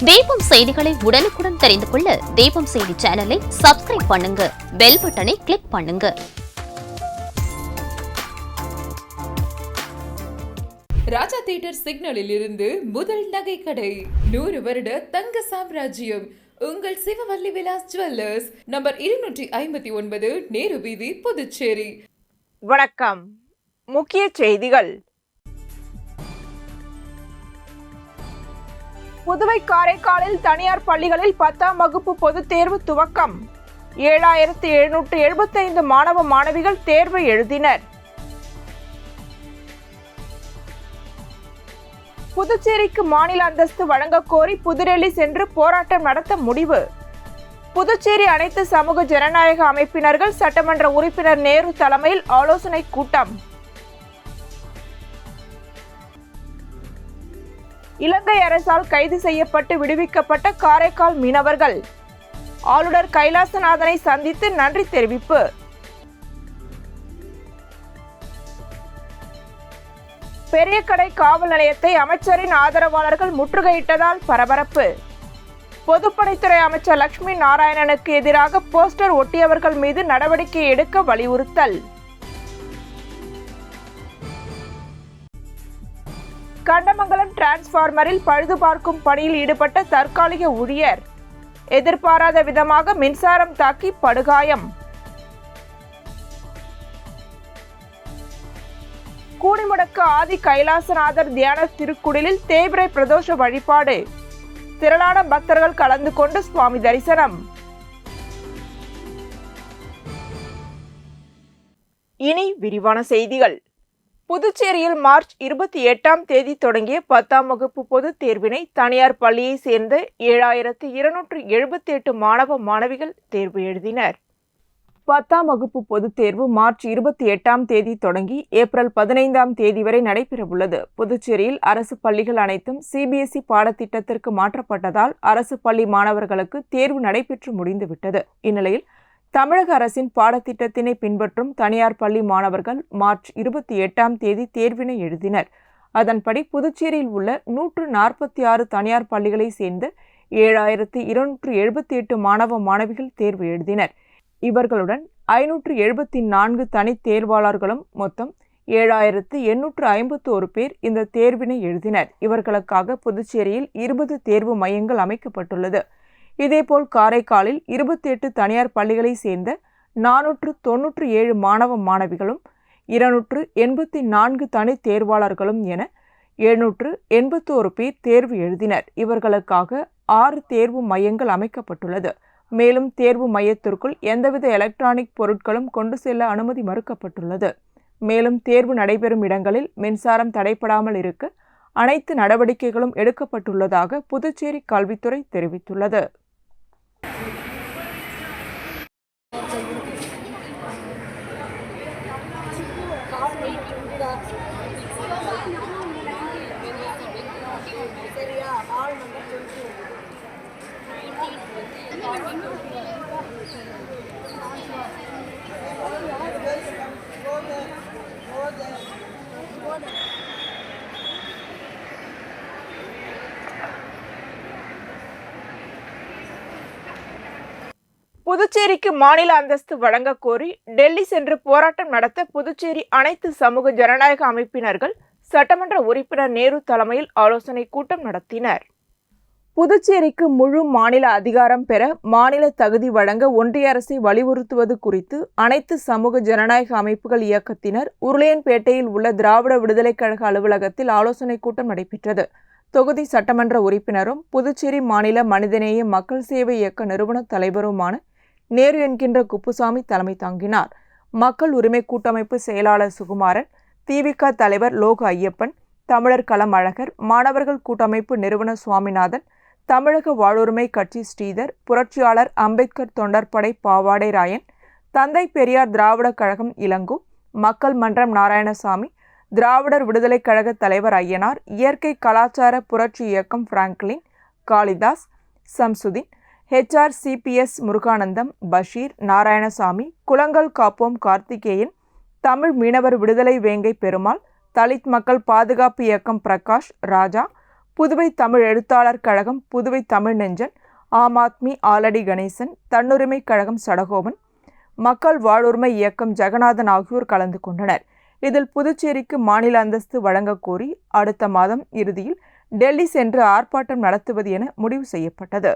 தீபம் செய்திகளை உடனுக்குடன் தெரிந்து கொள்ள தீபம் செய்தி சேனலை சப்ஸ்கிரைப் பண்ணுங்க, பெல் பட்டனை கிளிக் பண்ணுங்க. ராஜா தியேட்டர் சிக்னலில் இருந்து முதல் நகை கடை, 100 வருட தங்க சாம்ராஜ்யம் உங்கள் சிவவல்லி விலாஸ் ஜுவல்லர்ஸ், நம்பர் 259, நேரு வீதி, புதுச்சேரி. வணக்கம். முக்கிய செய்திகள். புதுவை காரைக்காலில் தனியார் பள்ளிகளில் 10ஆம் வகுப்பு பொதுத் தேர்வு துவக்கம். 7775 மாணவ மாணவிகள் தேர்வு எழுதினர். புதுச்சேரிக்கு மாநில அந்தஸ்து வழங்க கோரி புதுடெல்லி சென்று போராட்டம் நடத்த முடிவு. புதுச்சேரி அனைத்து சமூக ஜனநாயக அமைப்பினர்கள் சட்டமன்ற உறுப்பினர் நேரு தலைமையில் ஆலோசனை கூட்டம். இலங்கை அரசால் கைது செய்யப்பட்டு விடுவிக்கப்பட்ட காரைக்கால் மீனவர்கள் ஆளுநர் கைலாசநாதனை சந்தித்து நன்றி தெரிவிப்பு. பெரியகடை காவல் நிலையத்தை அமைச்சரின் ஆதரவாளர்கள் முற்றுகையிட்டதால் பரபரப்பு. பொதுப்பணித்துறை அமைச்சர் லட்சுமி நாராயணனுக்கு எதிராக போஸ்டர் ஒட்டியவர்கள் மீது நடவடிக்கை எடுக்க வலியுறுத்தல். கண்டமங்கலம் டிரான்ஸ்பார்மரில் பழுது பார்க்கும் பணியில் ஈடுபட்ட தற்காலிக ஊழியர் எதிர்பாராத விதமாக மின்சாரம் தாக்கி படுகாயம். கூடிமுடக்கு ஆதி கைலாசநாதர் தியான திருக்குடிலில் தேய்பிறை பிரதோஷ வழிபாடு. திரளான பக்தர்கள் கலந்து கொண்டு சுவாமி தரிசனம். இனி விரிவான செய்திகள். புதுச்சேரியில் மார்ச் 28ஆம் தேதி தொடங்கிய 10ஆம் வகுப்பு பொதுத் தேர்வினை தனியார் பள்ளியை சேர்ந்த 7278 மாணவ மாணவிகள் தேர்வு எழுதினர். 10ஆம் வகுப்பு பொதுத் தேர்வு மார்ச் 28ஆம் தேதி தொடங்கி ஏப்ரல் 15ஆம் தேதி வரை நடைபெறவுள்ளது. புதுச்சேரியில் அரசு பள்ளிகள் அனைத்தும் சிபிஎஸ்இ பாடத்திட்டத்திற்கு மாற்றப்பட்டதால் அரசு பள்ளி மாணவர்களுக்கு தேர்வு நடைபெற்று முடிந்துவிட்டது. இந்நிலையில் தமிழக அரசின் பாடத்திட்டத்தினை பின்பற்றும் தனியார் பள்ளி மாணவர்கள் மார்ச் 28ஆம் தேதி தேர்வினை எழுதினர். அதன்படி புதுச்சேரியில் உள்ள 146 தனியார் பள்ளிகளை சேர்ந்த 7278 மாணவ மாணவிகள் தேர்வு எழுதினர். இவர்களுடன் 574 தனித் தேர்வாளர்களும் மொத்தம் 7851 பேர் இந்த தேர்வினை எழுதினர். இவர்களுக்காக புதுச்சேரியில் 20 தேர்வு மையங்கள் அமைக்கப்பட்டுள்ளது. இதேபோல் காரைக்காலில் 28 தனியார் பள்ளிகளை சேர்ந்த 497 மாணவ மாணவிகளும் 284 தனித் தேர்வாளர்களும் என 781 பேர் தேர்வு எழுதினர். இவர்களுக்காக 6 தேர்வு மையங்கள் அமைக்கப்பட்டுள்ளது. மேலும் தேர்வு மையத்திற்குள் எந்தவித எலக்ட்ரானிக் பொருட்களும் கொண்டு செல்ல அனுமதி மறுக்கப்பட்டுள்ளது. மேலும் தேர்வு நடைபெறும் இடங்களில் மின்சாரம் தடைபடாமல் இருக்க அனைத்து நடவடிக்கைகளும் எடுக்கப்பட்டுள்ளதாக புதுச்சேரி கல்வித்துறை தெரிவித்துள்ளது. புதுச்சேரிக்கு மாநில அந்தஸ்து வழங்க கோரி டெல்லி சென்று போராட்டம் நடத்த புதுச்சேரி அனைத்து சமூக ஜனநாயக அமைப்பினர்கள் சட்டமன்ற உறுப்பினர் நேரு தலைமையில் ஆலோசனை கூட்டம் நடத்தினர். புதுச்சேரிக்கு முழு மாநில அதிகாரம் பெற மாநில தகுதி வழங்க ஒன்றிய அரசை வலியுறுத்துவது குறித்து அனைத்து சமூக ஜனநாயக அமைப்புகள் இயக்கத்தினர் உருளையன்பேட்டையில் உள்ள திராவிட விடுதலைக் கழக அலுவலகத்தில் ஆலோசனை கூட்டம் நடைபெற்றது. தொகுதி சட்டமன்ற உறுப்பினரும் புதுச்சேரி மாநில மனிதநேய மக்கள் சேவை இயக்க நிறுவன தலைவருமான நேரு என்கின்ற குப்புசாமி தலைமை தாங்கினார். மக்கள் உரிமை கூட்டமைப்பு செயலாளர் சுகுமாரன், திவிக தலைவர் லோக ஐயப்பன், தமிழர் களம் அழகர், மாணவர்கள் கூட்டமைப்பு நிறுவனர் சுவாமிநாதன், தமிழக வாழ்வுரிமை கட்சி ஸ்ரீதர், புரட்சியாளர் அம்பேத்கர் தொண்டர்படை பாவாடை ராயன், தந்தை பெரியார் திராவிட கழகம் இளங்கோ, மக்கள் மன்றம் நாராயணசாமி, திராவிடர் விடுதலைக் கழக தலைவர் ஐயனார், இயற்கை கலாச்சார புரட்சி இயக்கம் பிராங்க்லின், காளிதாஸ், சம்சுதீன், HRCPS முருகானந்தம், பஷீர், நாராயணசாமி, குளங்கள் காப்போம் கார்த்திகேயன், தமிழ் மீனவர் விடுதலை வேங்கை பெருமாள், தலித் மக்கள் பாதுகாப்பு இயக்கம் பிரகாஷ், ராஜா, புதுவை தமிழ் எழுத்தாளர் கழகம் புதுவை தமிழ் நெஞ்சன், ஆம் ஆத்மி ஆலடி கணேசன், தன்னுரிமை கழகம் சடகோபன், மக்கள் வாழ்வுரிமை இயக்கம் ஜெகநாதன் ஆகியோர் கலந்து கொண்டனர். இதில் புதுச்சேரிக்கு மாநில அந்தஸ்து வழங்கக் கோரி அடுத்த மாதம் இறுதியில் டெல்லி சென்று ஆர்ப்பாட்டம் நடத்துவது என முடிவு செய்யப்பட்டது.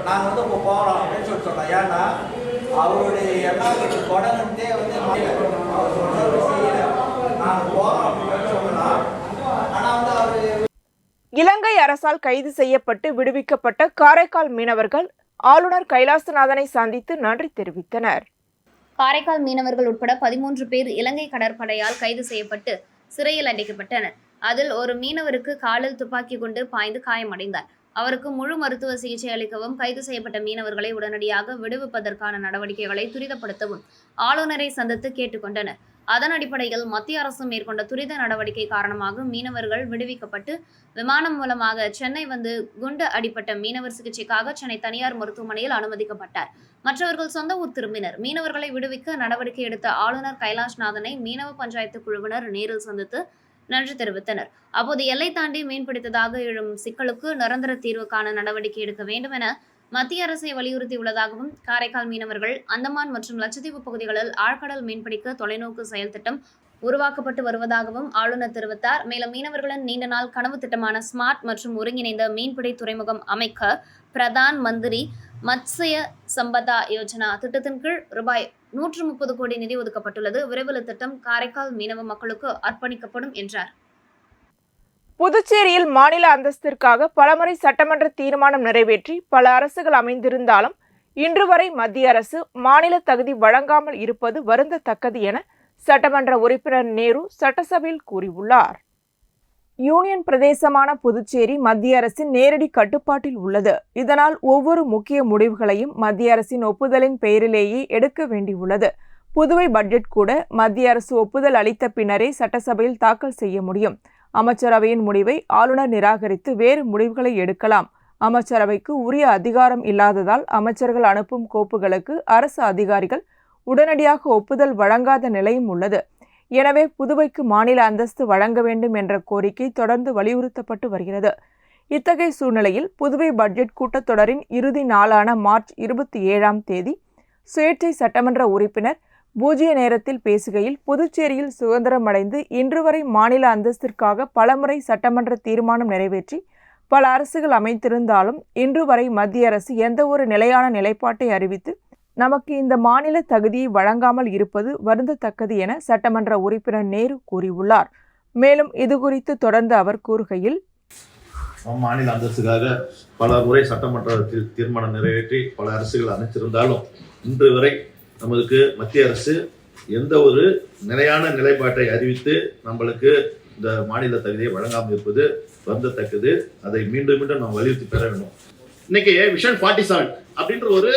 நாங்கள் வந்து இப்போ போகிறோம் அப்படின்னு சொல்லிட்டோம். ஏன்னா அவருடைய எண்ணாவது தொடர்ந்தே வந்து அவர் சொன்னது செய்யல. நாங்கள் போகிறோம் அப்படின்னு சொல்லலாம். ஆனால் வந்து அவர் இலங்கை அரசால் கைது செய்யப்பட்டு விடுவிக்கப்பட்ட காரைக்கால் மீனவர்கள் ஆளுநர் கைலாசநாதனை சந்தித்து நன்றி தெரிவித்தனர். காரைக்கால் மீனவர்கள் உட்பட 13 பேர் இலங்கை கடற்படையால் கைது செய்யப்பட்டு சிறையில் அடைக்கப்பட்டனர். அதில் ஒரு மீனவருக்கு காலில் துப்பாக்கி கொண்டு பாய்ந்து காயமடைந்தார். அவருக்கு முழு மருத்துவ சிகிச்சை அளிக்கவும், கைது செய்யப்பட்ட மீனவர்களை உடனடியாக விடுவிப்பதற்கான நடவடிக்கைகளை துரிதப்படுத்தவும் ஆளுநரை சந்தித்து கேட்டுக்கொண்டனர். அதன் அடிப்படையில் மத்திய அரசு மேற்கொண்ட துரித நடவடிக்கை காரணமாக மீனவர்கள் விடுவிக்கப்பட்டு விமானம் மூலமாக சென்னை வந்து குண்டு அடிப்பட்ட மீனவர் சிகிச்சைக்காக சென்னை தனியார் மருத்துவமனையில் அனுமதிக்கப்பட்டார். மற்றவர்கள் சொந்த ஊர் திரும்பினர். மீனவர்களை விடுவிக்க நடவடிக்கை எடுத்த ஆளுநர் கைலாஷ்நாதனை மீனவ பஞ்சாயத்து குழுவினர் நேரில் சந்தித்து நன்றி தெரிவித்தனர். அப்போது எல்லை தாண்டி மீன்பிடித்ததாக எழும் சிக்கலுக்கு நிரந்தர தீர்வு காண நடவடிக்கை எடுக்க வேண்டும் என மத்திய அரசை வலியுறுத்தியுள்ளதாகவும், காரைக்கால் மீனவர்கள் அந்தமான் மற்றும் லட்சத்தீவு பகுதிகளில் ஆழ்கடல் மீன்பிடிக்க தொலைநோக்கு செயல் திட்டம் உருவாக்கப்பட்டு வருவதாகவும் ஆளுநர் தெரிவித்தார். மேலும் மீனவர்களின் நீண்ட நாள் கனவு திட்டமான ஸ்மார்ட் மற்றும் ஒருங்கிணைந்த மீன்பிடி துறைமுகம் அமைக்க பிரதான் மந்திரி மத்ஸ்ய சம்பதா யோஜனா திட்டத்தின் கீழ் ரூபாய் 130 கோடி நிதி ஒதுக்கப்பட்டுள்ளது. விரைவில் திட்டம் காரைக்கால் மீனவ மக்களுக்கு அர்ப்பணிக்கப்படும் என்றார். புதுச்சேரியில் மாநில அந்தஸ்திற்காக பலமுறை சட்டமன்ற தீர்மானம் நிறைவேற்றி பல அரசுகள் அமைந்திருந்தாலும் இன்று வரை மத்திய அரசு மாநில தகுதி வழங்காமல் இருப்பது வருந்தத்தக்கது என சட்டமன்ற உறுப்பினர் நேரு சட்டசபையில் கூறியுள்ளார். யூனியன் பிரதேசமான புதுச்சேரி மத்திய அரசின் நேரடி கட்டுப்பாட்டில் உள்ளது. இதனால் ஒவ்வொரு முக்கிய முடிவுகளையும் மத்திய அரசின் ஒப்புதலின் பெயரிலேயே எடுக்க வேண்டியுள்ளது. புதுவை பட்ஜெட் கூட மத்திய அரசு ஒப்புதல் அளித்த பின்னரே சட்டசபையில் தாக்கல் செய்ய முடியும். அமைச்சரவையின் முடிவை ஆளுநர் நிராகரித்து வேறு முடிவுகளை எடுக்கலாம். அமைச்சரவைக்கு உரிய அதிகாரம் இல்லாததால் அமைச்சர்கள் அனுப்பும் கோப்புகளுக்கு அரசு அதிகாரிகள் உடனடியாக ஒப்புதல் வழங்காத நிலையும் உள்ளது. எனவே புதுவைக்கு மாநில அந்தஸ்து வழங்க வேண்டும் என்ற கோரிக்கை தொடர்ந்து வலியுறுத்தப்பட்டு வருகிறது. இத்தகைய சூழ்நிலையில் புதுவை பட்ஜெட் கூட்டத்தொடரின் இறுதி நாளான மார்ச் 27ஆம் தேதி சுயேட்சை சட்டமன்ற உறுப்பினர் பூஜ்ய நேரத்தில் பேசுகையில், புதுச்சேரியில் சுதந்திரம் அடைந்து இன்று வரை மாநில அந்தஸ்திற்காக பலமுறை சட்டமன்ற தீர்மானம் நிறைவேற்றி பல அரசுகள் அமைத்திருந்தாலும் இன்று வரை மத்திய அரசு எந்த ஒரு நிலையான நிலைப்பாட்டை அறிவித்து நமக்கு இந்த மாநில தகுதியை வழங்காமல் இருப்பது வருந்தத்தக்கது என சட்டமன்ற உறுப்பினர் நேரு கூறியுள்ளார். மேலும் இதுகுறித்து தொடர்ந்து அவர் கூறுகையில், மாநில அந்தஸ்துக்காக பல முறை சட்டமன்றத்தில் தீர்மானம் நிறைவேற்றி பல அரசுகள் அமைத்திருந்தாலும் இன்று வரை நமக்கு மத்திய அரசு எந்த ஒரு நிலையான நிலைப்பாட்டை அறிவித்து நம்மளுக்கு இந்த மாநில தகுதியை வழங்காமல் இருப்பது வருந்தத்தக்கது. அதை மீண்டும் மீண்டும் நாம் வலியுறுத்தி பெற வேண்டும். இன்னைக்கு விஷன் 47 அப்படின்ற ஒரு,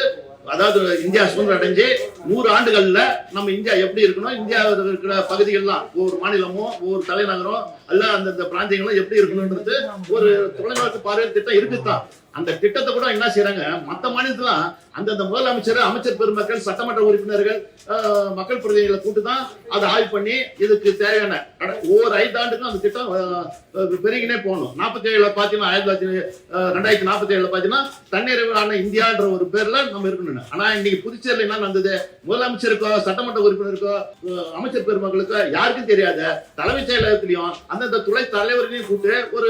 அதாவது இந்தியா சுதந்திரம் அடைஞ்சு 100 ஆண்டுகள்ல நம்ம இந்தியா எப்படி இருக்கணும், இந்தியாவில் இருக்கிற பகுதிகள்லாம் ஒவ்வொரு மாநிலமோ ஒவ்வொரு தலைநகரம் அல்ல அந்தந்த பிராந்தியங்களும் எப்படி இருக்கணும்ன்றது ஒரு தொலைநோக்கு பார்வை திட்டம் இருக்குதான். அந்த திட்டத்தை கூட என்ன செய்யறாங்க, மற்ற மாநிலத்துல அந்தந்த முதலமைச்சர், அமைச்சர் பெருமக்கள், சட்டமன்ற உறுப்பினர்கள், மக்கள் பிரதிநிதிகளை கூட்டு தான் அதை ஆய்வு பண்ணி இதுக்கு தேவையான ஒவ்வொரு 5 ஆண்டுக்கும் அந்த திட்டம் பெருகினே போகணும். 47 பாத்தீங்கன்னா 2047 பாத்தீங்கன்னா தன்னிறைவான இந்தியான்ற ஒரு பேர்ல நம்ம இருக்கணும். ஆனா இன்னைக்கு புதுச்சேரியில் என்ன நடந்தது, முதலமைச்சருக்கோ சட்டமன்ற உறுப்பினருக்கோ அமைச்சர் பெருமக்களுக்கோ யாருக்கும் தெரியாத தலைமைச் செயலகத்திலையும் அந்தந்த துறை தலைவர்களையும் கூட்டு ஒரு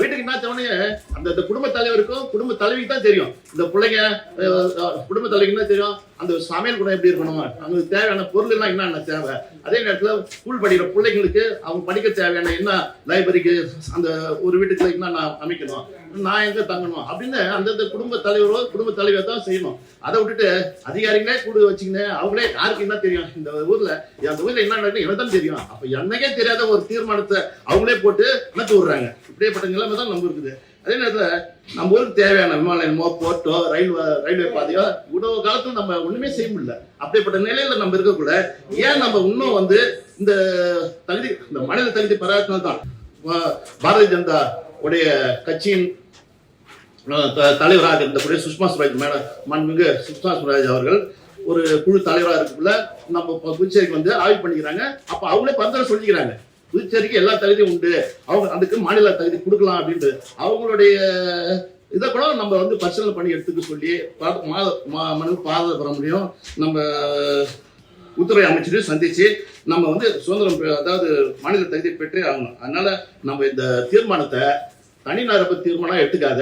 வீட்டுக்கு என்ன தவணையே அந்த குடும்ப தலைவருக்கும் குடும்ப தலைவிக்கு தான் தெரியும். இந்த பிள்ளைங்க குடும்ப தலைவிக்கு என்ன தெரியும், அந்த சமையல் கூட எப்படி இருக்கணும், அவங்களுக்கு தேவையான பொருள் எல்லாம் என்னென்ன தேவை, அதே நேரத்தில் ஸ்கூல் படிக்கிற பிள்ளைங்களுக்கு அவங்க படிக்க தேவையான என்ன லைப்ரரிக்கு அந்த ஒரு வீட்டுக்கு என்னென்ன அமைக்கணும், நான் எங்க தங்கணும் அப்படின்னு அந்தந்த குடும்ப தலைவரோ குடும்ப தலைவர் தான் செய்யணும். அதை விட்டுட்டு அதிகாரிகளே கூட வச்சுக்கின்னு அவங்களே யாருக்கு என்ன தெரியும், இந்த ஊர்ல அந்த ஊர்ல என்ன நடக்குது எனக்கு தான் தெரியும். அப்ப என்னக்கே தெரியாத ஒரு தீர்மானத்தை அவங்களே போட்டு நடத்தி விடுறாங்க. இப்படியேப்பட்ட நிலைமை தான் நம்ம இருக்குது. அதே நேரத்தில் நம்ம ஊருக்கு தேவையான விமான நிலையமோ போர்ட்டோ ரயில்வே பாதையோ இவ்வளவு காலத்தில் நம்ம ஒண்ணுமே செய்ய முடியல. அப்படிப்பட்ட நிலையில நம்ம இருக்கக்குள்ள ஏன் நம்ம இன்னும் வந்து இந்த தகுதி, இந்த மாநில தகுதி பெறாதனால தான் பாரதிய ஜனதா உடைய கட்சியின் தலைவராக இருந்தக்கூடிய சுஷ்மா ஸ்வராஜ் மாண்புமிகு சுஷ்மா ஸ்வராஜ் அவர்கள் ஒரு குழு தலைவராக இருக்குள்ள நம்ம புதுச்சேரிக்கு வந்து ஆய்வு பண்ணிக்கிறாங்க. அப்ப அவங்களே பரிந்துரை சொல்லிக்கிறாங்க, புதுச்சேரிக்கு எல்லா தகுதியும் உண்டு, அவங்க அதுக்கு மாநில தகுதி கொடுக்கலாம் அப்படின்ட்டு. அவங்களுடைய இதை கூட நம்ம வந்து பரிசீலனை பண்ணி எடுத்துக்க சொல்லி மனு பாதை பெற முடியும். நம்ம உள்துறை அமைச்சரையும் சந்திச்சு நம்ம வந்து சுதந்திரம், அதாவது மாநில தகுதியை பெற்றே ஆகணும். அதனால நம்ம இந்த தீர்மானத்தை தனிநபர் தீர்மானம் எடுத்துக்காத,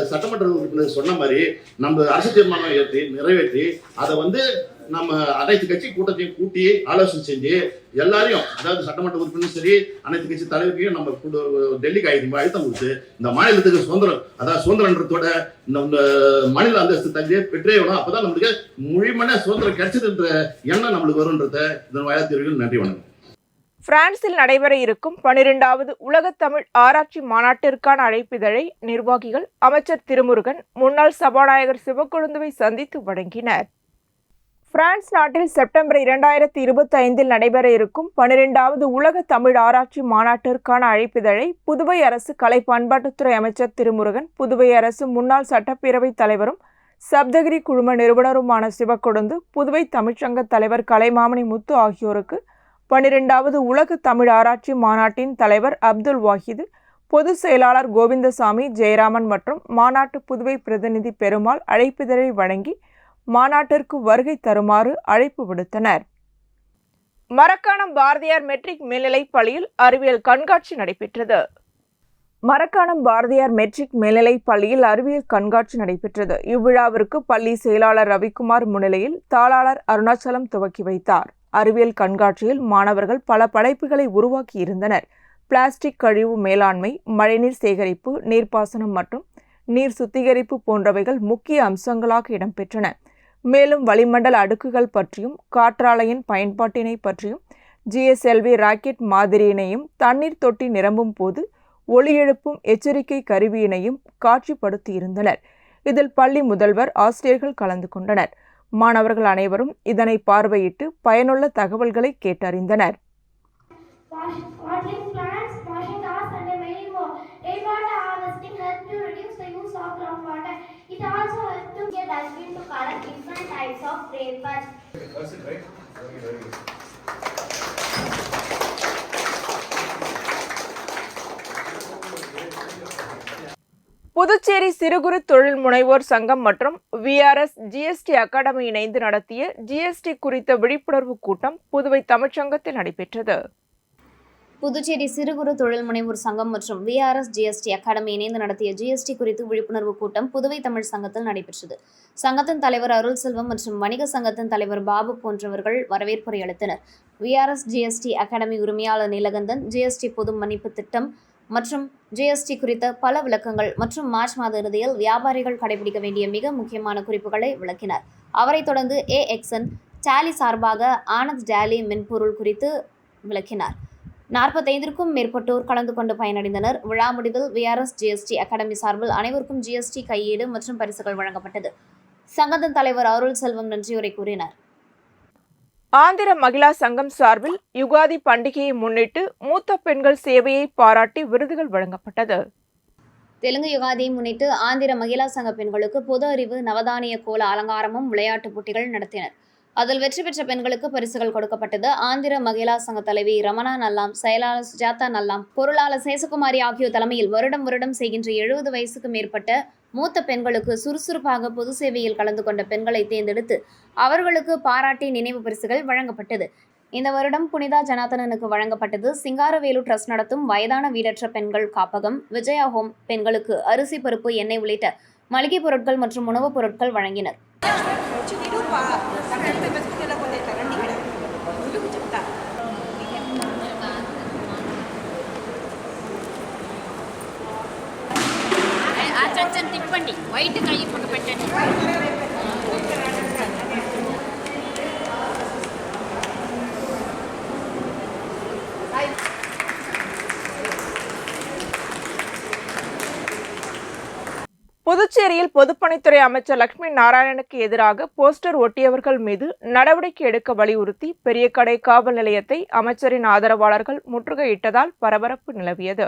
சட்டமன்ற உறுப்பினர் சொன்ன மாதிரி நம்ம அரசு தீர்மானம் ஏற்றி நிறைவேற்றி அதை வந்து நம்ம அனைத்து கட்சி கூட்டத்தையும் கூட்டி ஆலோசனை செஞ்சு எல்லாரையும், அதாவது சட்டமன்ற உறுப்பினரும் சரி அனைத்து கட்சி தலைவரையும் நம்ம டெல்லிக்கு அழுத்தம் கொடுத்து இந்த மாநிலத்துக்கு சுதந்திரம், அதாவது சுதந்திரன்றதோட இந்த மாநில அந்தஸ்து தகுதியை பெற்றே வேணும். அப்பதான் நம்மளுக்கு முழுமையான சுதந்திரம் கிடைச்சதுன்ற எண்ணம் நம்மளுக்கு வரும்ன்றத இதன் வாயிலாக தெரிவிக்கும். நன்றி, வணக்கம். பிரான்சில் நடைபெற இருக்கும் 12வது உலக தமிழ் ஆராய்ச்சி மாநாட்டிற்கான அழைப்பிதழை நிர்வாகிகள் அமைச்சர் திருமுருகன், முன்னாள் சபாநாயகர் சிவக்கொழுந்துவை சந்தித்து வழங்கினர். பிரான்ஸ் நாட்டில் செப்டம்பர் 2025 நடைபெற இருக்கும் 12வது உலக தமிழ் ஆராய்ச்சி மாநாட்டிற்கான அழைப்பிதழை புதுவை அரசு கலை பண்பாட்டுத்துறை அமைச்சர் திருமுருகன், புதுவை அரசு முன்னாள் சட்டப்பேரவைத் தலைவரும் சப்தகிரி குழும நிறுவனருமான சிவக்கொழுந்து, புதுவை தமிழ்ச்சங்க தலைவர் கலைமாமணி முத்து ஆகியோருக்கு 12வது உலக தமிழ் ஆராய்ச்சி மாநாட்டின் தலைவர் அப்துல் வாஹிது, பொதுச் செயலாளர் கோவிந்தசாமி, ஜெயராமன் மற்றும் மாநாட்டு புதுவை பிரதிநிதி பெருமாள் அழைப்பிதழை வழங்கி மாநாட்டிற்கு வருகை தருமாறு அழைப்பு விடுத்தனர். மரக்காணம் பாரதியார் மெட்ரிக் மேல்நிலைப் பள்ளியில் அறிவியல் கண்காட்சி நடைபெற்றது. மரக்காணம் பாரதியார் மெட்ரிக் மேல்நிலைப் பள்ளியில் அறிவியல் கண்காட்சி நடைபெற்றது. இவ்விழாவிற்கு பள்ளி செயலாளர் ரவிக்குமார் முன்னிலையில் தாளாளர் அருணாச்சலம் துவக்கி வைத்தார். அறிவியல் கண்காட்சியில் மாணவர்கள் பல படைப்புகளை உருவாக்கி இருந்தனர். பிளாஸ்டிக் கழிவு மேலாண்மை, மழைநீர் சேகரிப்பு, நீர்ப்பாசனம் மற்றும் நீர் சுத்திகரிப்பு போன்றவைகள் முக்கிய அம்சங்களாக இடம்பெற்றன. மேலும் வளிமண்டல அடுக்குகள் பற்றியும் காற்றாலையின் பயன்பாட்டினை பற்றியும் GSLV ராக்கெட் மாதிரியினையும் தண்ணீர் தொட்டி நிரம்பும் போது ஒலி எழுப்பும் எச்சரிக்கை கருவியினையும் காட்சிப்படுத்தியிருந்தனர். இதில் பள்ளி முதல்வர், ஆசிரியர்கள் கலந்து கொண்டனர். மாணவர்கள் அனைவரும் இதனை பார்வையிட்டு பயனுள்ள தகவல்களை கேட்டறிந்தனர். புதுச்சேரி சிறு குறு தொழில் முனைவோர் சங்கம் மற்றும் VRS GST அகாடமி இணைந்து நடத்திய GST குறித்த விழிப்புணர்வு கூட்டம் புதுவை தமிழ்ச்சங்கத்தில் நடைபெற்றது. புதுச்சேரி சிறு குறு தொழில் முனைவோர் சங்கம் மற்றும் VRS GST அகாடமி இணைந்து நடத்திய GST குறித்து விழிப்புணர்வு கூட்டம் புதுவை தமிழ் சங்கத்தில் நடைபெற்றது. சங்கத்தின் தலைவர் அருள் செல்வம் மற்றும் வணிக சங்கத்தின் தலைவர் பாபு போன்றவர்கள் வரவேற்புரை அளித்தனர். VRS GST அகாடமி உரிமையாளர் நீலகந்தன் GST பொது மன்னிப்பு திட்டம் மற்றும் GST குறித்த பல விளக்கங்கள் மற்றும் மார்ச் மாத இறுதியில் வியாபாரிகள் கடைபிடிக்க வேண்டிய மிக முக்கியமான குறிப்புகளை விளக்கினார். அவரைத் தொடர்ந்து AXN டாலி சார்பாக ஆனந்த் டாலி மென்பொருள் குறித்து விளக்கினார். 45க்கும் மேற்பட்டோர் கலந்து கொண்டு பயனடைந்தனர். விழா முடிவில் VRS GST அகாடமி சார்பில் அனைவருக்கும் GST கையேடு மற்றும் பரிசுகள் வழங்கப்பட்டது. சங்கத்தின் தலைவர் அருள் செல்வம் நன்றியுரை கூறினார். ஆந்திர மகிழா சங்கம் சார்பில் யுகாதி பண்டிகையை முன்னிட்டு மூத்த பெண்கள் சேவையை பாராட்டி விருதுகள் வழங்கப்பட்டது. தெலுங்கு யுகாதியை முன்னிட்டு ஆந்திர மகிழா சங்க பெண்களுக்கு பொது அறிவு, நவதானிய கோல அலங்காரமும் விளையாட்டுப் போட்டிகள் நடத்தினர். அதில் வெற்றி பெற்ற பெண்களுக்கு பரிசுகள் கொடுக்கப்பட்டது. ஆந்திர மகிழா சங்க தலைவி ரமணா நல்லாம், செயலாளர் சுஜாதா நல்லாம், பொருளாளர் சேசகுமாரி ஆகியோர் தலைமையில் வருடம் செய்கின்ற 70 வயசுக்கு மேற்பட்ட மூத்த பெண்களுக்கு சுறுசுறுப்பாக பொது சேவையில் கலந்து கொண்ட பெண்களை தேர்ந்தெடுத்து அவர்களுக்கு பாராட்டி நினைவு பரிசுகள் வழங்கப்பட்டது. இந்த வருடம் புனிதா ஜனாதனனுக்கு வழங்கப்பட்டது. சிங்காரவேலு ட்ரஸ்ட் நடத்தும் வயதான வீடற்ற பெண்கள் காப்பகம், விஜயா ஹோம் பெண்களுக்கு அரிசி, பருப்பு, எண்ணெய் உள்ளிட்ட மளிகை பொருட்கள் மற்றும் உணவுப் பொருட்கள் வழங்கினர். తిప్పండి వైట్ కై పక్క పెట్టండి. புதுச்சேரியில் பொதுப்பணித்துறை அமைச்சர் லட்சுமி நாராயணனுக்கு எதிராக போஸ்டர் ஒட்டியவர்கள் மீது நடவடிக்கை எடுக்க வலியுறுத்தி பெரியகடை காவல் நிலையத்தை அமைச்சரின் ஆதரவாளர்கள் முற்றுகையிட்டதால் பரபரப்பு நிலவியது.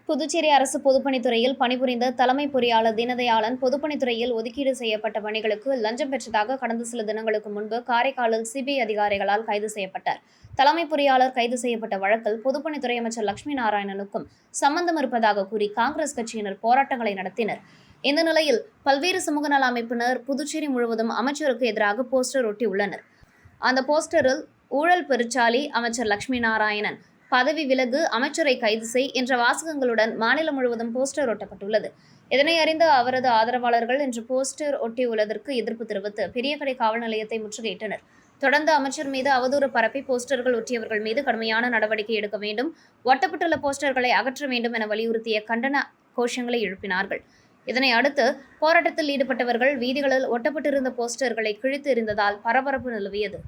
புதுச்சேரி அரசு பொதுப்பணித்துறையில் பணிபுரிந்த தலைமை பொறியாளர் தீனதயாளன் பொதுப்பணித்துறையில் ஒதுக்கீடு செய்யப்பட்ட பணிகளுக்கு லஞ்சம் பெற்றதாக கடந்த சில தினங்களுக்கு முன்பு காரைக்காலில் சிபிஐ அதிகாரிகளால் கைது செய்யப்பட்டார். தலைமை பொறியாளர் கைது செய்யப்பட்ட வழக்கில் பொதுப்பணித்துறை அமைச்சர் லட்சுமி நாராயணனுக்கும் சம்பந்தம் இருப்பதாக கூறி காங்கிரஸ் கட்சியினர் போராட்டங்களை நடத்தினர். இந்த நிலையில் பல்வேறு சமூக நல அமைப்பினர் புதுச்சேரி முழுவதும் அமைச்சருக்கு எதிராக போஸ்டர் ஒட்டியுள்ளனர். அந்த போஸ்டரில் ஊழல் பெருச்சாளி அமைச்சர் லட்சுமி நாராயணன், பதவி விலகு, அமைச்சரை கைது செய் என்ற வாசகங்களுடன் மாநிலம் முழுவதும் போஸ்டர் ஒட்டப்பட்டுள்ளது. இதனை அறிந்த அவரது ஆதரவாளர்கள் இன்று போஸ்டர் ஒட்டியுள்ளதற்கு எதிர்ப்பு தெரிவித்து பெரியகடை காவல் நிலையத்தை முற்றுகையிட்டனர். தொடர்ந்து அமைச்சர் மீது அவதூறு பரப்பி போஸ்டர்கள் ஒட்டியவர்கள் மீது கடுமையான நடவடிக்கை எடுக்க வேண்டும், ஒட்டப்பட்டுள்ள போஸ்டர்களை அகற்ற வேண்டும் என வலியுறுத்திய கண்டன கோஷங்களை எழுப்பினார்கள். இதனை அடுத்து போராட்டத்தில் ஈடுபட்டவர்கள் வீதிகளில் ஒட்டப்பட்டிருந்த போஸ்டர்களை கிழித்து எறிந்ததால் பரபரப்பு நிலவியது.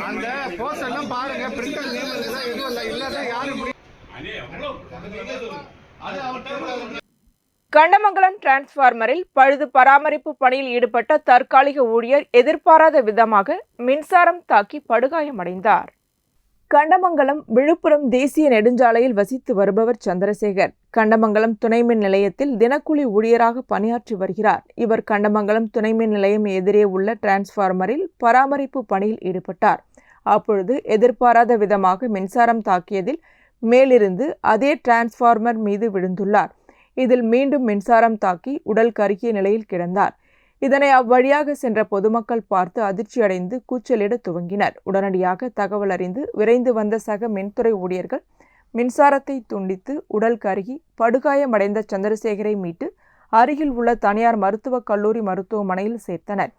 அந்த போஸ்ட் எல்லாம் பாருங்க, பிரிண்டர் நேம் இருக்குதா எதுவும் இல்லை, இல்லாத யாரும் கண்டமங்கலம் டிரான்ஸ்பார்மரில் பழுது பராமரிப்பு பணியில் ஈடுபட்ட தற்காலிக ஊழியர் எதிர்பாராத விதமாக மின்சாரம் தாக்கி படுகாயமடைந்தார். கண்டமங்கலம் விழுப்புரம் தேசிய நெடுஞ்சாலையில் வசித்து வருபவர் சந்திரசேகர் கண்டமங்கலம் துணைமின் நிலையத்தில் தினக்கூலி ஊழியராக பணியாற்றி வருகிறார். இவர் கண்டமங்கலம் துணைமின் நிலையம் எதிரே உள்ள டிரான்ஸ்பார்மரில் பராமரிப்பு பணியில் ஈடுபட்டார். அப்பொழுது எதிர்பாராத விதமாக மின்சாரம் தாக்கியதில் மேலிருந்து அதே டிரான்ஸ்பார்மர் மீது விழுந்துள்ளார். இதில் மீண்டும் மின்சாரம் தாக்கி உடல் கருகிய நிலையில் கிடந்தார். இதனை அவ்வழியாக சென்ற பொதுமக்கள் பார்த்து அதிர்ச்சியடைந்து கூச்சலிட துவங்கினர். உடனடியாக தகவல் அறிந்து விரைந்து வந்த சக மின்துறை ஊழியர்கள் மின்சாரத்தை துண்டித்து உடல் கருகி படுகாயமடைந்த சந்திரசேகரை மீட்டு அருகில் உள்ள தனியார் மருத்துவக் கல்லூரி மருத்துவமனையில் சேர்த்தனர்.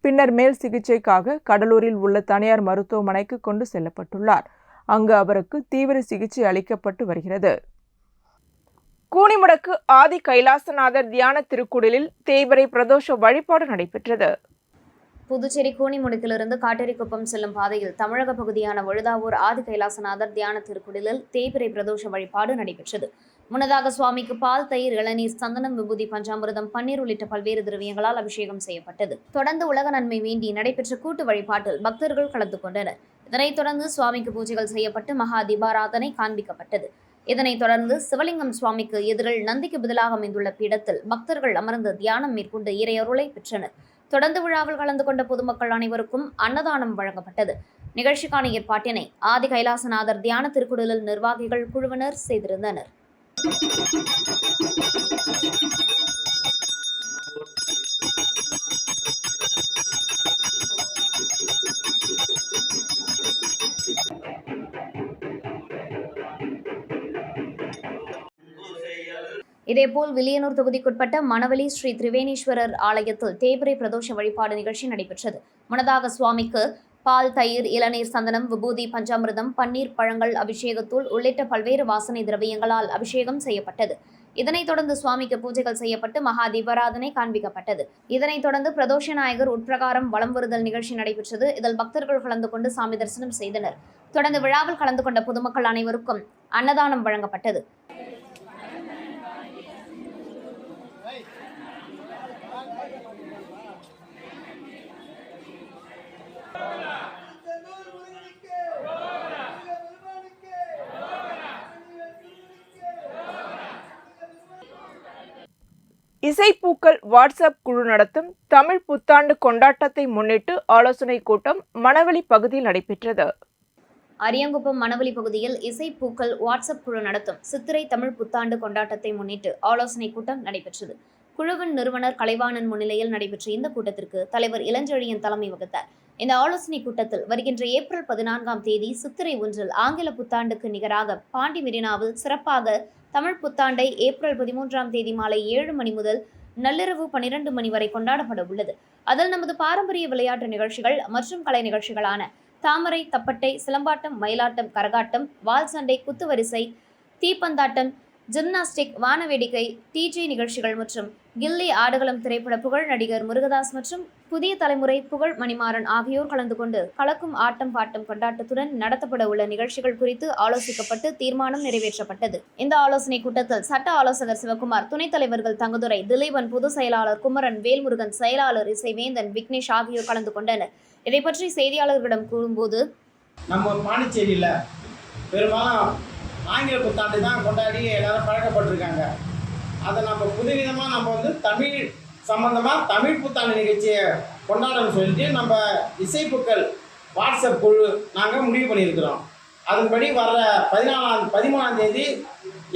பின்னர் மேல் சிகிச்சைக்காக கடலூரில் உள்ள தனியார் மருத்துவமனைக்கு கொண்டு செல்லப்பட்டுள்ளார். அங்கு அவருக்கு தீவிர சிகிச்சை அளிக்கப்பட்டு வருகிறது. கூனிமுடக்கு ஆதி கைலாசநாதர் தியான திருக்குடிலில் தேய்பிறை பிரதோஷ வழிபாடு நடைபெற்றது. புதுச்சேரி கூனிமுடுக்கிலிருந்து காட்டேரிக்குப்பம் செல்லும் பாதையில் தமிழக பகுதியான வழுதாவூர் ஆதி கைலாசநாதர் தியான திருக்குடிலில் தேய்பிறை பிரதோஷ வழிபாடு நடைபெற்றது. முன்னதாக சுவாமிக்கு பால், தயிர், இளநீர், சந்தனம், விபூதி, பஞ்சாமிர்தம், பன்னீர் உள்ளிட்ட பல்வேறு திரவியங்களால் அபிஷேகம் செய்யப்பட்டது. தொடர்ந்து உலக நன்மை வேண்டி நடைபெற்ற கூட்டு வழிபாட்டில் பக்தர்கள் கலந்து கொண்டனர். இதனைத் தொடர்ந்து சுவாமிக்கு பூஜைகள் செய்யப்பட்டு மகா தீபாராதனை காண்பிக்கப்பட்டது. இதனைத் தொடர்ந்து சிவலிங்கம் சுவாமிக்கு எதிரில் நந்திக்கு பதிலாக அமைந்துள்ள பீடத்தில் பக்தர்கள் அமர்ந்து தியானம் மேற்கொண்டு இறையருளை பெற்றனர். தொடர்ந்து விழாவில் கலந்து கொண்ட பொதுமக்கள் அனைவருக்கும் அன்னதானம் வழங்கப்பட்டது. நிகழ்ச்சிக்கான ஏற்பாட்டினை ஆதி கைலாசநாதர் தியான திருக்குடலில் நிர்வாகிகள் குழுவினர் செய்திருந்தனர். இதேபோல் வில்லியனூர் தொகுதிக்குட்பட்ட மணவெளி ஸ்ரீ திரிவேணீஸ்வரர் ஆலயத்தில் தேய்பிறை பிரதோஷ வழிபாடு நிகழ்ச்சி நடைபெற்றது. முன்னதாக சுவாமிக்கு பால், தயிர், இளநீர், சந்தனம், விபூதி, பஞ்சாமிர்தம், பன்னீர், பழங்கள், அபிஷேகத்தூள் உள்ளிட்ட பல்வேறு வாசனை திரவியங்களால் அபிஷேகம் செய்யப்பட்டது. இதனைத் தொடர்ந்து சுவாமிக்கு பூஜைகள் செய்யப்பட்டு மகா தீபாராதனை காண்பிக்கப்பட்டது. இதனைத் தொடர்ந்து பிரதோஷ நாயகர் உட்பிரகாரம் வலம் வருதல் நிகழ்ச்சி நடைபெற்றது. இதில் பக்தர்கள் கலந்து கொண்டு சாமி தரிசனம் செய்தனர். தொடர்ந்து விழாவில் கலந்து கொண்ட பொதுமக்கள் அனைவருக்கும் அன்னதானம் வழங்கப்பட்டது. இசைப்பூக்கள் வாட்ஸ்அப் குழு நடத்தும் தமிழ் புத்தாண்டு கொண்டாட்டத்தை முன்னிட்டு ஆலோசனை கூட்டம் மணவெளி பகுதியில் நடைபெற்றது. அரியங்குப்பம் மணவெளி பகுதியில் இசைப்பூக்கள் வாட்ஸ்அப் குழு நடத்தும் சித்திரை தமிழ் புத்தாண்டு கொண்டாட்டத்தை முன்னிட்டு ஆலோசனை கூட்டம் நடைபெற்றது. குழுவின் நிறுவனர் கலைவாணன் முன்னிலையில் நடைபெற்ற இந்த கூட்டத்திற்கு தலைவர் இளஞ்செழியன் தலைமை வகித்தார். இந்த ஆலோசனை கூட்டத்தில் வருகின்ற ஏப்ரல் 14ஆம் தேதி சித்திரை 1 ஆங்கில புத்தாண்டுக்கு நிகராக பாண்டி மெரினாவில் சிறப்பாக தமிழ் புத்தாண்டை ஏப்ரல் 13ஆம் தேதி மாலை 7 மணி முதல் நள்ளிரவு 12 மணி வரை கொண்டாடப்பட உள்ளது. அதில் நமது பாரம்பரிய விளையாட்டு நிகழ்ச்சிகள் மற்றும் கலை நிகழ்ச்சிகளான தாமரை, தப்பட்டை, சிலம்பாட்டம், மயிலாட்டம், கரகாட்டம், வால் சண்டை, குத்துவரிசை, தீப்பந்தாட்டம், ஜிம்னாஸ்டிக், வானவேடிக்கை, டிஜே நிகழ்ச்சிகள் மற்றும் கில்லி ஆடுகளம் திரைப்பட புகழ் நடிகர் முருகதாஸ் மற்றும் புதிய தலைமுறை புகழ் மணிமாறன் ஆகியோர் கலந்து கொண்டு கலக்கும் ஆட்டம் பாட்டம் கொண்டாட்டத்துடன் நடத்தப்பட உள்ள நிகழ்ச்சிகள் குறித்து ஆலோசிக்கப்பட்டு தீர்மானம் நிறைவேற்றப்பட்டது. இந்த ஆலோசனை கூட்டத்தில் சட்ட ஆலோசகர் சிவகுமார், துணைத் தலைவர்கள் தங்கதுரை, திலீபன், பொதுச் செயலாளர் குமரன், வேல்முருகன், செயலாளர் இசைவேந்தன், விக்னேஷ் ஆகியோர் கலந்து கொண்டனர். இதை பற்றி செய்தியாளர்களிடம் கூறும்போது, நம்ம பாண்டிச்சேரியில் பெரும்பாலும் ஆங்கில புத்தாண்டு தான் கொண்டாடி எல்லாரும் பழக்கப்பட்டிருக்காங்க. அதை நம்ம புதுவிதமாக நம்ம தமிழ் சம்பந்தமாக தமிழ் புத்தாண்டு நிகழ்ச்சியை கொண்டாடணும்னு சொல்லிட்டு நம்ம இசைப்புக்கள் வாட்ஸ்அப் குழு நாங்கள் முடிவு பண்ணியிருக்கிறோம். அதன்படி வர்ற 13ஆம் தேதி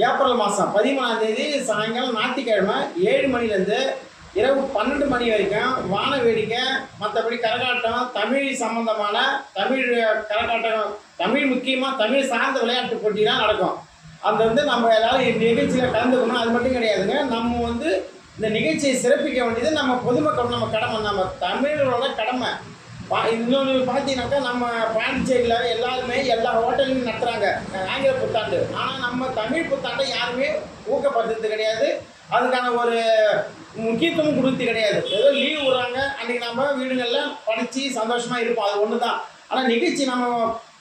ஏப்ரல் மாதம் 13ஆம் தேதி சாயங்காலம் ஞாயிற்றுக்கிழமை 7 மணிலேருந்து இரவு 12 மணி வரைக்கும் வான வேடிக்கை, மற்றபடி கரகாட்டம், தமிழ் சம்பந்தமான தமிழ் கரகாட்டம், தமிழ் முக்கியமாக தமிழ் சார்ந்த விளையாட்டு போட்டிலாம் நடக்கும். அது நம்ம எல்லாரும் இந்த நிகழ்ச்சியில் கலந்துக்கணும். அது மட்டும் கிடையாதுங்க, நம்ம இந்த நிகழ்ச்சியை சிறப்பிக்க வேண்டியது நம்ம பொதுமக்கள், நம்ம கடமை, நம்ம தமிழரோட கடமை. இன்னொன்று பார்த்தீங்கன்னாக்கா, நம்ம பாண்டிச்சேரியில் எல்லாருமே எல்லா ஹோட்டலையும் நடத்துகிறாங்க ஆங்கில புத்தாண்டு. ஆனால் நம்ம தமிழ் புத்தாண்டை யாருமே ஊக்கப்படுத்துறது கிடையாது, அதுக்கான ஒரு முக்கியத்துவம் கொடுத்து கிடையாது. ஏதோ லீவ் விடுறாங்க, அன்றைக்கி நம்ம வீடுகளில் படித்து சந்தோஷமாக இருப்போம், அது ஒன்று தான். ஆனால் நிகழ்ச்சி நம்ம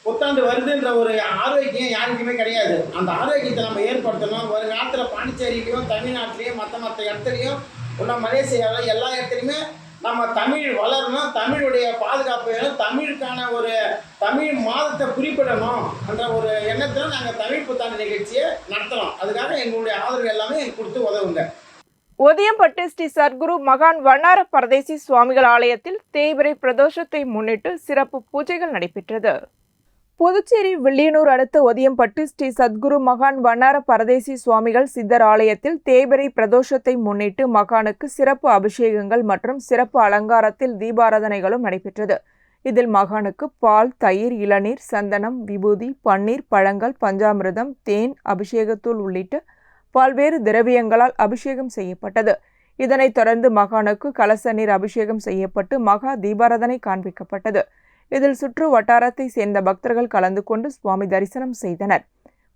புத்தாண்டு வருதுன்ற ஒரு ஆரோக்கியம் யாருக்குமே கிடையாது. அந்த ஆரோக்கியத்தை நம்ம ஏற்படுத்தணும். ஒரு காலத்தில் பாண்டிச்சேரியிலையும் தமிழ்நாட்டிலையும் மற்ற இடத்துலையும் உள்ள மலேசியாவில் எல்லா இடத்துலையுமே நம்ம தமிழ் வளரணும், தமிழுடைய பாதுகாப்பு வேணும், தமிழுக்கான ஒரு தமிழ் மாதத்தை குறிப்பிடணும் என்ற ஒரு எண்ணத்தில் நாங்கள் தமிழ் புத்தாண்டு நிகழ்ச்சியை நடத்தலாம். அதுக்காக எங்களுடைய ஆதரவு எல்லாமே எனக்கு கொடுத்து உதவுங்க. ஒதியம்பட்டு ஸ்ரீ சத்குரு மகான் வண்ணார பரதேசி சுவாமிகள் ஆலயத்தில் தேய்பிறை பிரதோஷத்தை முன்னிட்டு சிறப்பு பூஜைகள் நடைபெற்றது. புதுச்சேரி வில்லியனூர் அடுத்த ஒதியம்பட்டு ஸ்ரீ சத்குரு மகான் வண்ணார பரதேசி சுவாமிகள் சித்தர் ஆலயத்தில் தேய்பிறை பிரதோஷத்தை முன்னிட்டு மகானுக்கு சிறப்பு அபிஷேகங்கள் மற்றும் சிறப்பு அலங்காரத்தில் தீபாராதனைகளும் நடைபெற்றது. இதில் மகானுக்கு பால், தயிர், இளநீர், சந்தனம், விபூதி, பன்னீர், பழங்கள், பஞ்சாமிர்தம், தேன், அபிஷேகத்தூள் உள்ளிட்ட பல்வேறு திரவியங்களால் அபிஷேகம் செய்யப்பட்டது. இதனைத் தொடர்ந்து மகானுக்கு கலச நீர் அபிஷேகம் செய்யப்பட்டு மகா தீபாராதனை காண்பிக்கப்பட்டது. இதில் சுற்று வட்டாரத்தை சேர்ந்த பக்தர்கள் கலந்து கொண்டு சுவாமி தரிசனம் செய்தனர்.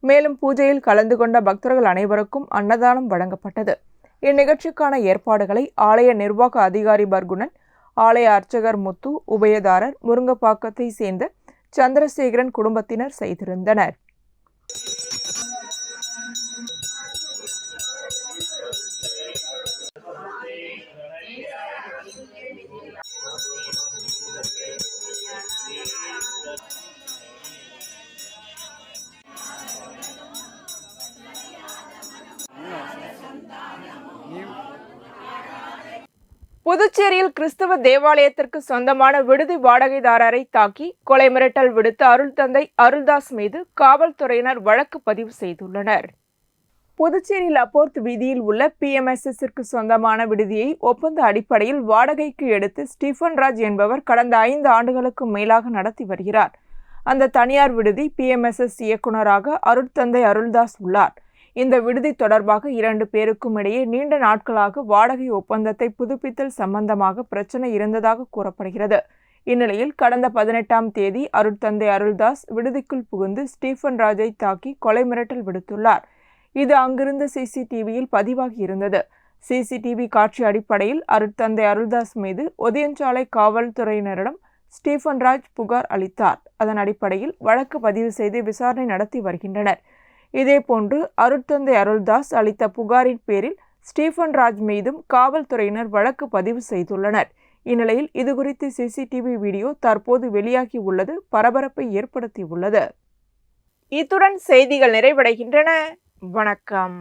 மேலும் பூஜையில் கலந்து கொண்ட பக்தர்கள் அனைவருக்கும் அன்னதானம் வழங்கப்பட்டது. இந்நிகழ்ச்சிக்கான ஏற்பாடுகளை ஆலய நிர்வாக அதிகாரி பர்குணன், ஆலய அர்ச்சகர் முத்து, உபயதாரர், முருங்கப்பாக்கத்தை சேர்ந்த சந்திரசேகரன் குடும்பத்தினர் செய்திருந்தனர். புதுச்சேரியில் கிறிஸ்தவ தேவாலயத்திற்கு சொந்தமான விடுதி வாடகைதாரரை தாக்கி கொலை மிரட்டல் விடுத்த அருள் தந்தை அருள்தாஸ் மீது காவல்துறையினர் வழக்கு பதிவு செய்துள்ளனர். புதுச்சேரி லப்போர்த் வீதியில் உள்ள PMSSற்கு சொந்தமான விடுதியை ஒப்பந்த அடிப்படையில் வாடகைக்கு எடுத்து ஸ்டீஃபன் ராஜ் என்பவர் கடந்த 5 ஆண்டுகளுக்கு மேலாக நடத்தி வருகிறார். அந்த தனியார் விடுதி PMSS இயக்குநராக அருட்தந்தை அருள்தாஸ் உள்ளார். இந்த விடுதி தொடர்பாக 2 பேருக்கும் இடையே நீண்ட நாட்களாக வாடகை ஒப்பந்தத்தை புதுப்பித்தல் சம்பந்தமாக பிரச்சனை இருந்ததாக கூறப்படுகிறது. இந்நிலையில் கடந்த 18ஆம் தேதி அருட்தந்தை அருள்தாஸ் விடுதிக்குள் புகுந்து ஸ்டீஃபன் ராஜை தாக்கி கொலை மிரட்டல் விடுத்துள்ளார். இது அங்கிருந்த CCTVயில் பதிவாகி இருந்தது. CCTV காட்சி அடிப்படையில் அருட்தந்தை அருள்தாஸ் மீது ஒதியஞ்சாலை காவல்துறையினரிடம் ஸ்டீஃபன் ராஜ் புகார் அளித்தார். அதன் அடிப்படையில் வழக்கு பதிவு செய்து விசாரணை நடத்தி வருகின்றனர். இதேபோன்று அருட்தந்தை அருள்தாஸ் அளித்த புகாரின் பேரில் ஸ்டீஃபன் ராஜ் மீதும் காவல்துறையினர் வழக்கு பதிவு செய்துள்ளனர். இந்நிலையில் இதுகுறித்து CCTV வீடியோ தற்போது வெளியாகி உள்ளது பரபரப்பை ஏற்படுத்தியுள்ளது. இத்துடன் செய்திகள் நிறைவடைகின்றன. வணக்கம்.